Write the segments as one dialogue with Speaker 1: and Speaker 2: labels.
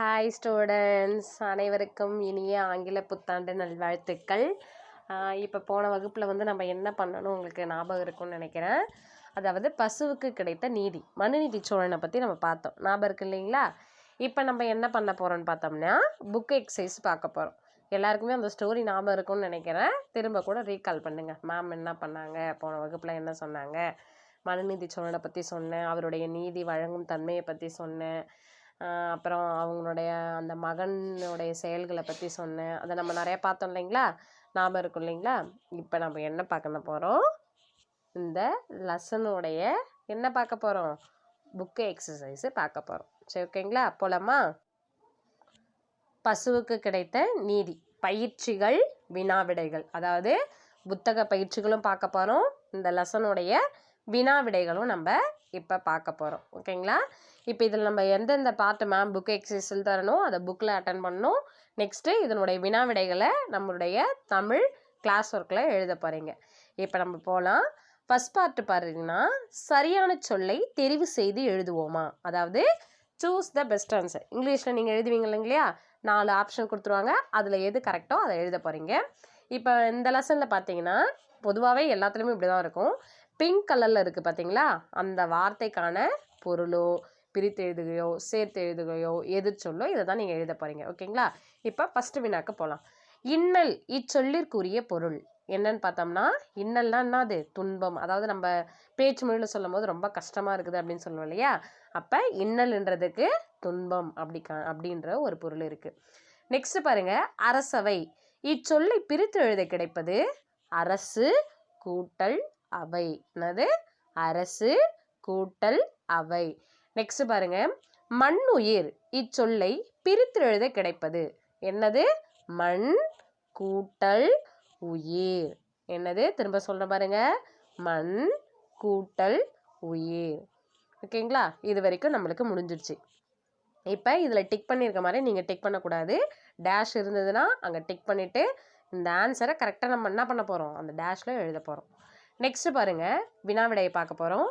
Speaker 1: Hi students, அனைவருக்கும் இனிய ஆங்கில புத்தாண்டு நல்வாழ்த்துக்கள். இப்போ போன வகுப்பில் நம்ம என்ன பண்ணணும் உங்களுக்கு ஞாபகம் இருக்கும்னு நினைக்கிறேன். அதாவது பசுவுக்கு கிடைத்த நீதி, மனுநீதி சோழனை பற்றி நம்ம பார்த்தோம். ஞாபகம் இருக்கு இல்லைங்களா? இப்போ நம்ம என்ன பண்ண போகிறோம்னு பார்த்தோம்னா புக் எக்ஸசைஸ் பார்க்க போகிறோம். எல்லாருக்குமே அந்த ஸ்டோரி ஞாபகம் இருக்கும்னு நினைக்கிறேன். திரும்ப கூட ரீகால் பண்ணுங்கள். மேம் என்ன பண்ணாங்க, போன வகுப்பில் என்ன சொன்னாங்க, மனுநீதி சோழனை பற்றி சொன்னேன், அவருடைய நீதி வழங்கும் தன்மையை பற்றி சொன்னேன், அப்புறம் அவங்களுடைய அந்த மகனுடைய செயல்களை பற்றி சொன்னேன். அதை நம்ம நிறையா பார்த்தோம் இல்லைங்களா? ஞாபகம் இருக்கும் இல்லைங்களா? இப்போ நம்ம என்ன பார்க்க போகிறோம், இந்த லெசனுடைய என்ன பார்க்க போகிறோம், புக்கு எக்ஸசைஸு பார்க்க போகிறோம். சரி, ஓகேங்களா? போலாமா? பசுவுக்கு கிடைத்த நீதி, பயிற்சிகள், வினாவிடைகள். அதாவது புத்தக பயிற்சிகளும் பார்க்க போகிறோம், இந்த லெசனுடைய வினாவிடைகளும் நம்ம இப்போ பார்க்க போகிறோம். ஓகேங்களா? இப்போ இதில் நம்ம எந்தெந்த பார்ட்டு மேம் புக் எக்ஸசைஸில் தரணும், அதை புக்கில் அட்டன் பண்ணணும். நெக்ஸ்ட்டு இதனுடைய வினாவிடைகளை நம்மளுடைய தமிழ் கிளாஸ் ஒர்க்கில் எழுத போகிறீங்க. இப்போ நம்ம போகலாம். ஃபஸ்ட் பார்ட்டு பாருங்கன்னா, சரியான சொல்லை தெரிவு செய்து எழுதுவோமா, அதாவது சூஸ் த பெஸ்ட் ஆன்சர். இங்கிலீஷில் நீங்கள் எழுதுவீங்க இல்லைங்களா? 4 ஆப்ஷன் கொடுத்துருவாங்க, அதில் எது கரெக்டோ அதை எழுத போகிறீங்க. இப்போ இந்த லெசனில் பார்த்தீங்கன்னா பொதுவாகவே எல்லாத்துலேயுமே இப்படி தான் இருக்கும். பிங்க் கலரில் இருக்குது பார்த்தீங்களா, அந்த வார்த்தைக்கான பொருளோ பிரித்து எழுதுகையோ சேர்த்து எழுதுகையோ எதிர் சொல்லோ இதை தான் நீங்கள் எழுத போகிறீங்க. ஓகேங்களா? இப்போ ஃபஸ்ட்டு வினாக்கு போகலாம். இன்னல் இச்சொல்லிற்குரிய பொருள் என்னன்னு பார்த்தோம்னா, இன்னல்னா என்னது, துன்பம். அதாவது நம்ம பேச்சு மொழியில் சொல்லும் போது ரொம்ப கஷ்டமாக இருக்குது அப்படின்னு சொல்லுவோம் இல்லையா? அப்போ இன்னல்ன்றதுக்கு துன்பம் அப்படின்ற ஒரு பொருள் இருக்குது. நெக்ஸ்ட் பாருங்க, அரசவை. இச்சொல்லை பிரித்து எழுத கிடைப்பது அரசு கூட்டல் அவை. என்னது? அரசு கூட்டல் அவை. நெக்ஸ்ட் பாருங்க, மண்ணுயிர். இச்சொல்லை பிரித்து எழுத கிடைப்பது என்னது? மண் கூட்டல் உயிர். என்னது? திரும்ப சொல்ற பாருங்க, மண் கூட்டல் உயிர். ஓகேங்களா? இது வரைக்கும் நம்மளுக்கு முடிஞ்சிடுச்சு. இப்போ இதில் டிக் பண்ணியிருக்க மாதிரி நீங்கள் டிக் பண்ணக்கூடாது. டேஷ் இருந்ததுன்னா அங்கே டிக் பண்ணிவிட்டு இந்த ஆன்சரை கரெக்டாக நம்ம என்ன பண்ண போகிறோம், அந்த டேஷில் எழுத போகிறோம். நெக்ஸ்ட் பாருங்க, வினாவிடையை பார்க்க போகிறோம்.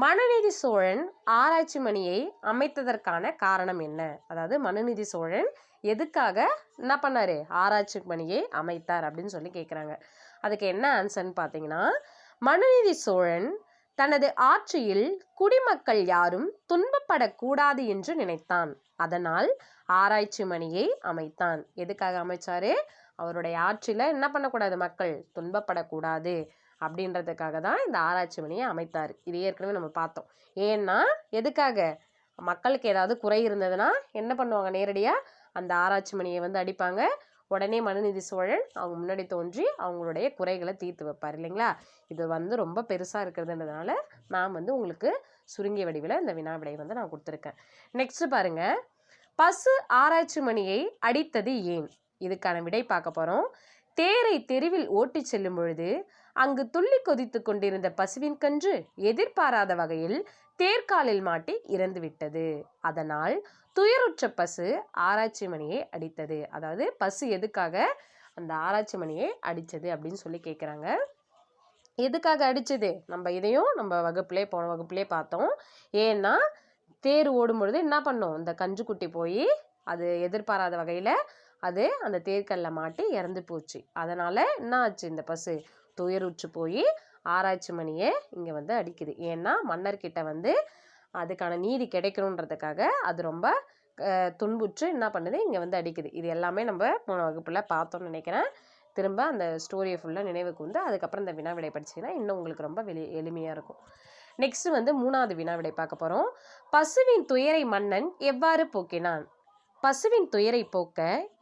Speaker 1: மனுநீதி சோழன் ஆராய்ச்சி மணியை அமைத்ததற்கான காரணம் என்ன? அதாவது மனுநீதி சோழன் எதுக்காக என்ன பண்ணாரு, ஆராய்ச்சி மணியை அமைத்தார் அப்படின்னு சொல்லி கேட்குறாங்க. அதுக்கு என்ன ஆன்சர்னு பார்த்தீங்கன்னா, மனுநீதி சோழன் தனது ஆட்சியில் குடிமக்கள் யாரும் துன்பப்படக்கூடாது என்று நினைத்தான். அதனால் ஆராய்ச்சி மணியை அமைத்தான். எதுக்காக அமைச்சாரு? அவருடைய ஆட்சியில் என்ன பண்ணக்கூடாது, மக்கள் துன்பப்படக்கூடாது அப்படின்றதுக்காக தான் இந்த ஆராய்ச்சி மணியை அமைத்தார். இது ஏற்கனவே நம்ம பார்த்தோம். ஏன்னா எதுக்காக, மக்களுக்கு ஏதாவது குறை இருந்ததுன்னா என்ன பண்ணுவாங்க, நேரடியாக அந்த ஆராய்ச்சி மணியை அடிப்பாங்க. உடனே மனுநீதி சோழன் அவங்க முன்னாடி தோன்றி அவங்களுடைய குறைகளை தீர்த்து வைப்பார் இல்லைங்களா? இது ரொம்ப பெருசாக இருக்கிறதுன்றதுனால நான் உங்களுக்கு சுருங்கிய வடிவில் இந்த வினாவிடை நான் கொடுத்துருக்கேன். நெக்ஸ்ட் பாருங்க, பசு ஆராய்ச்சி மணியை அடித்தது ஏன்? இதுக்கான விடை பார்க்க போகிறோம். தேரை தெருவில் ஓட்டி செல்லும் பொழுது அங்கு துள்ளி கொதித்து கொண்டிருந்த பசுவின் கன்று எதிர்பாராத வகையில் தேர்காலில் மாட்டி இறந்து விட்டது. அதனால் துயருற்ற பசு ஆராய்ச்சி மணியை அடித்தது. அதாவது பசு எதுக்காக அந்த ஆராய்ச்சி மணியை அடித்தது அப்படின்னு சொல்லி கேட்குறாங்க. எதுக்காக அடித்தது நம்ம இதையும் நம்ம போன வகுப்புலே பார்த்தோம். ஏன்னா தேர் ஓடும் பொழுது என்ன பண்ணோம், இந்த கன்றுக்குட்டி போய் அது எதிர்பாராத வகையில் அது அந்த தேர்கல்ல மாட்டி இறந்து போச்சு. அதனால் என்ன ஆச்சு, இந்த பசு துயருற்று போய் ஆராய்ச்சி மணியை இங்கே அடிக்குது. ஏன்னா மன்னர்கிட்ட அதுக்கான நீதி கிடைக்கணுன்றதுக்காக அது ரொம்ப துன்புற்று என்ன பண்ணுது, இங்கே அடிக்குது. இது எல்லாமே நம்ம போன வகுப்பில் பார்த்தோம்னு நினைக்கிறேன். திரும்ப அந்த ஸ்டோரியை ஃபுல்லாக நினைவுக்கு அதுக்கப்புறம் இந்த வினாவிடை படிச்சிங்கன்னா இன்னும் உங்களுக்கு ரொம்ப எளிமையாக இருக்கும். நெக்ஸ்ட் 3வது வினாவிடை பார்க்க போகிறோம். பசுவின் துயரை மன்னன் எவ்வாறு போக்கினான்? பசுவின் துயரை போக்க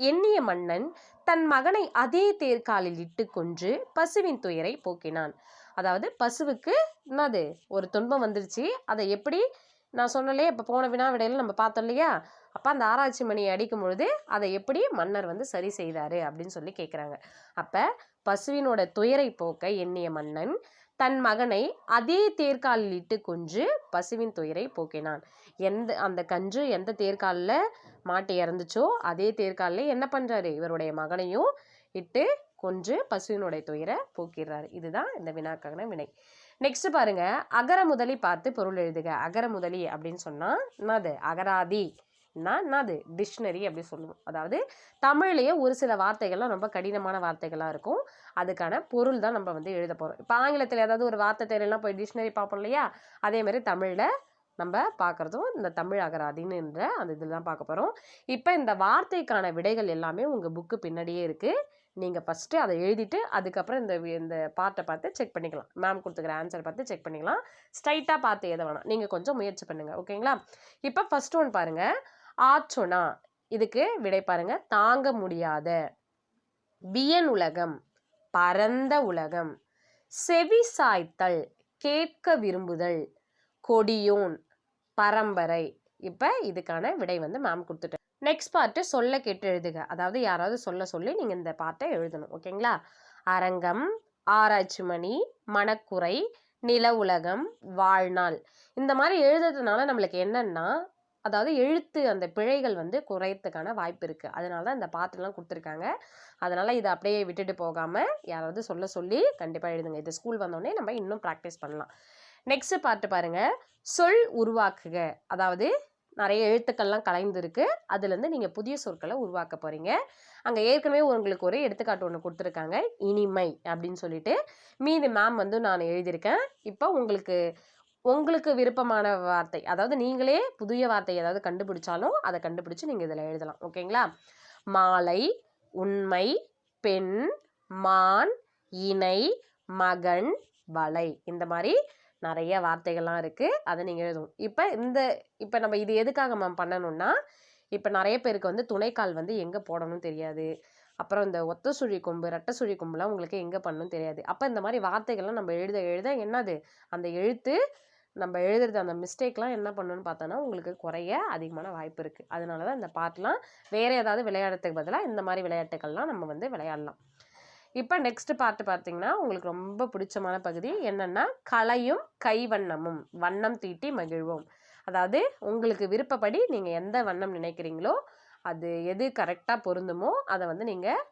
Speaker 1: எண்ணிய மன்னன் தன் மகனை அதே தேர்காலில் இட்டு கொன்று பசுவின் துயரை போக்கினான். அதாவது பசுவுக்கு என்னது, ஒரு துன்பம் வந்துருச்சு. அதை எப்படி, நான் சொன்னலே இப்போ போன வினாவிடையில் நம்ம பார்த்தோம் இல்லையா? அப்போ அந்த ஆராய்ச்சி மணியை அடிக்கும் பொழுது அதை எப்படி மன்னர் சரி செய்தார் அப்படின்னு சொல்லி கேட்குறாங்க. அப்போ பசுவினோட துயரை போக்க எண்ணிய மன்னன் தன் மகனை அதே தேர்காலில் இட்டு கொன்று பசுவின் துயரை போக்கினான். அந்த கன்று எந்த தேர்காலில் மாட்டி இறந்துச்சோ அதே தேர்காலில் என்ன பண்ணுறாரு, இவருடைய மகனையும் இட்டு கொன்று பசுவினுடைய துயரை போக்கிறாரு. இதுதான் இந்த வினாக்கான வினை. நெக்ஸ்ட் பாருங்க, அகர முதலி பார்த்து பொருள் எழுதுக. அகர முதலி அப்படின்னு சொன்னா என்னது, அகராதி. என்னது டிக்ஷனரி அப்படி சொல்லுவோம். அதாவது தமிழ்லேயே ஒரு சில வார்த்தைகள்லாம் ரொம்ப கடினமான வார்த்தைகளாக இருக்கும். அதுக்கான பொருள் தான் நம்ம வந்து எழுத போகிறோம். இப்போ ஆங்கிலத்தில் ஏதாவது ஒரு வார்த்தை தெரியலாம் போய் டிக்ஷனரி பார்ப்போம் இல்லையா, அதே மாதிரி தமிழில் நம்ம பார்க்குறதும் இந்த தமிழ் அகராதின்ற அந்த இதில் தான் பார்க்க போகிறோம். இப்போ இந்த வார்த்தைக்கான விடைகள் எல்லாமே உங்கள் புக்கு பின்னாடியே இருக்குது. நீங்கள் ஃபஸ்ட்டு அதை எழுதிட்டு அதுக்கப்புறம் இந்த பார்ட்டை பார்த்து செக் பண்ணிக்கலாம். மேம் கொடுத்துக்கிற ஆன்சர் பார்த்து செக் பண்ணிக்கலாம். ஸ்ட்ரைட்டாக பார்த்து எதை வேணாம், நீங்கள் கொஞ்சம் முயற்சி பண்ணுங்கள். ஓகேங்களா? இப்போ ஃபஸ்ட் ஒன் பாருங்கள், ஆச்சொனா. இதுக்கு விடை பாருங்க. தாங்க முடியாத, வியன் உலகம், பரந்த உலகம், செவி சாய்த்தல், கேட்க விரும்புதல், கொடியோன், பரம்பரை. இப்போ இதுக்கான விடை வந்து மேம் கொடுத்துட்டேன். நெக்ஸ்ட் பார்ட்டு சொல்ல கேட்டு எழுதுக. அதாவது யாராவது சொல்ல சொல்லி நீங்கள் இந்த பார்ட்டை எழுதணும். ஓகேங்களா? அரங்கம், ஆராய்ச்சி மணி, மனக்குறை, நில உலகம், வாழ்நாள். இந்த மாதிரி எழுதுறதுனால நம்மளுக்கு என்னன்னா, அதாவது எழுத்து அந்த பிழைகள் வந்து குறையத்துக்கான வாய்ப்பு இருக்குது. அதனால தான் இந்த பாட்டுலாம் கொடுத்துருக்காங்க. அதனால் இதை அப்படியே விட்டுட்டு போகாமல் யாராவது சொல்ல சொல்லி கண்டிப்பாக எழுதுங்க. இது ஸ்கூல் வந்தோடனே நம்ம இன்னும் ப்ராக்டிஸ் பண்ணலாம். நெக்ஸ்ட் பாட்டு பாருங்கள், சொல் உருவாக்குக. அதாவது நிறைய எழுத்துக்கள்லாம் கலைந்துருக்கு, அதுலேருந்து நீங்கள் புதிய சொற்களை உருவாக்க போகிறீங்க. அங்கே ஏற்கனவே உங்களுக்கு ஒரு எடுத்துக்காட்டு ஒன்று கொடுத்துருக்காங்க, இனிமை அப்படின்னு சொல்லிட்டு. மீதி மேம் வந்து நான் எழுதியிருக்கேன். இப்போ உங்களுக்கு விருப்பமான வார்த்தை, அதாவது நீங்களே புதிய வார்த்தை ஏதாவது கண்டுபிடிச்சாலும் அதை கண்டுபிடிச்சு நீங்கள் இதில் எழுதலாம். ஓகேங்களா? மாலை, உண்மை, பெண், மான், இணை, மகன், வலை. இந்த மாதிரி நிறைய வார்த்தைகள்லாம் இருக்குது. அதை நீங்கள் எழுதணும். இப்போ நம்ம இது எதுக்காக மேம் பண்ணணும்னா, இப்போ நிறைய பேருக்கு வந்து துணைக்கால் வந்து எங்கே போடணும்னு தெரியாது. அப்புறம் இந்த ஒத்த சுழி கொம்பு, ரெட்டை சுழி கொம்புலாம் உங்களுக்கு எங்கே பண்ணணும்னு தெரியாது. அப்போ இந்த மாதிரி வார்த்தைகள்லாம் நம்ம எழுத என்னது அந்த எழுத்து நம்ம எழுதுறது அந்த மிஸ்டேக்லாம் என்ன பண்ணணும்னு பார்த்தோன்னா உங்களுக்கு குறைய அதிகமான வாய்ப்பு இருக்குது. அதனால தான் இந்த பாட்டெலாம் வேறு ஏதாவது விளையாடுறதுக்கு பதிலாக இந்த மாதிரி விளையாட்டுகள்லாம் நம்ம வந்து விளையாடலாம். இப்போ நெக்ஸ்ட் பார்ட்டு பார்த்தீங்கன்னா உங்களுக்கு ரொம்ப பிடிச்சமான பகுதி என்னென்னா, கலையும் கைவண்ணமும், வண்ணம் தீட்டி மகிழ்வோம். அதாவது உங்களுக்கு விருப்பப்படி நீங்கள் எந்த வண்ணம் நினைக்கிறீங்களோ அது எது கரெக்டாக பொருந்துமோ அதை வந்து நீங்கள்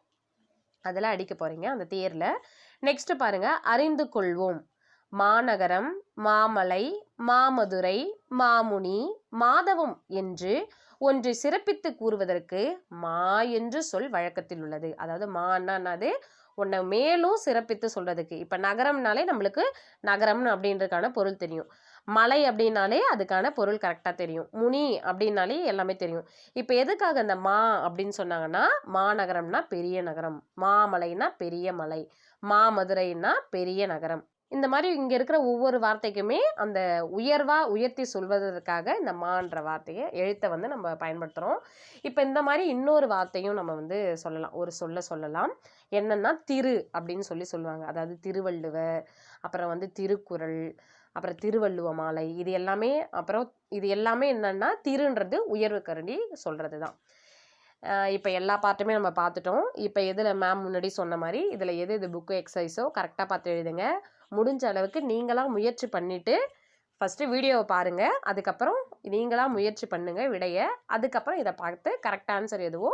Speaker 1: அதில் அடிக்க போகிறீங்க அந்த தேரில். நெக்ஸ்ட் பாருங்கள், அறிந்து கொள்வோம். மாநகரம், மாமலை, மாமதுரை, மாமுனி, மாதவம் என்று ஒன்றை சிறப்பித்து கூறுவதற்கு மா என்று சொல் வழக்கத்தில் உள்ளது. அதாவது மான்னாது ஒன்றை மேலும் சிறப்பித்து சொல்றதுக்கு. இப்போ நகரம்னாலே நம்மளுக்கு நகரம்னு அப்படின்றதுக்கான பொருள் தெரியும். மலை அப்படின்னாலே அதுக்கான பொருள் கரெக்டாக தெரியும். முனி அப்படின்னாலே எல்லாமே தெரியும். இப்போ எதுக்காக அந்த மா அப்படின்னு சொன்னாங்கன்னா, மாநகரம்னா பெரிய நகரம், மாமலைனா பெரிய மலை, மாமதுரைன்னா பெரிய நகரம். இந்த மாதிரி இங்கே இருக்கிற ஒவ்வொரு வார்த்தைக்குமே அந்த உயர்த்தி சொல்வதற்காக இந்த மான்ற வார்த்தையை எழுத்தை வந்து நம்ம பயன்படுத்துகிறோம். இப்போ இந்த மாதிரி இன்னொரு வார்த்தையும் நம்ம வந்து சொல்லலாம், ஒரு சொல்லலாம். என்னன்னா திரு அப்படின்னு சொல்லுவாங்க. அதாவது திருவள்ளுவர், அப்புறம் வந்து திருக்குறள், அப்புறம் திருவள்ளுவ மாலை, இது எல்லாமே என்னன்னா திருன்றது உயர்வு கருதி சொல்கிறது தான். இப்போ எல்லா பார்ட்டுமே நம்ம பார்த்துட்டோம். இப்போ எதில் மேம் முன்னாடி சொன்ன மாதிரி இதில் எது புக்கு எக்ஸசைஸோ கரெக்டாக பார்த்து எழுதுங்க. முடிஞ்ச அளவுக்கு நீங்களாக முயற்சி பண்ணிவிட்டு ஃபஸ்ட்டு வீடியோவை பாருங்கள். அதுக்கப்புறம் நீங்களாக முயற்சி பண்ணுங்கள் விடையை. அதுக்கப்புறம் இதை பார்த்து கரெக்ட் ஆன்சர் எதுவோ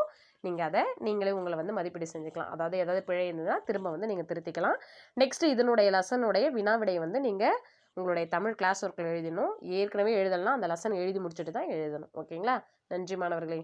Speaker 1: நீங்கள் நீங்களே உங்களை வந்து மதிப்பீடு செஞ்சுக்கலாம். அதாவது ஏதாவது பிழை இருந்ததுன்னா திரும்ப வந்து நீங்கள் திருத்திக்கலாம். நெக்ஸ்ட்டு இதனுடைய லெசனுடைய வினாவிடை வந்து நீங்கள் உங்களுடைய தமிழ் கிளாஸ் ஒர்க்கில் எழுதணும். ஏற்கனவே எழுதலாம், அந்த லெசன் எழுதி முடிச்சுட்டு தான் எழுதணும். ஓகேங்களா? நன்றி மாணவர்களே.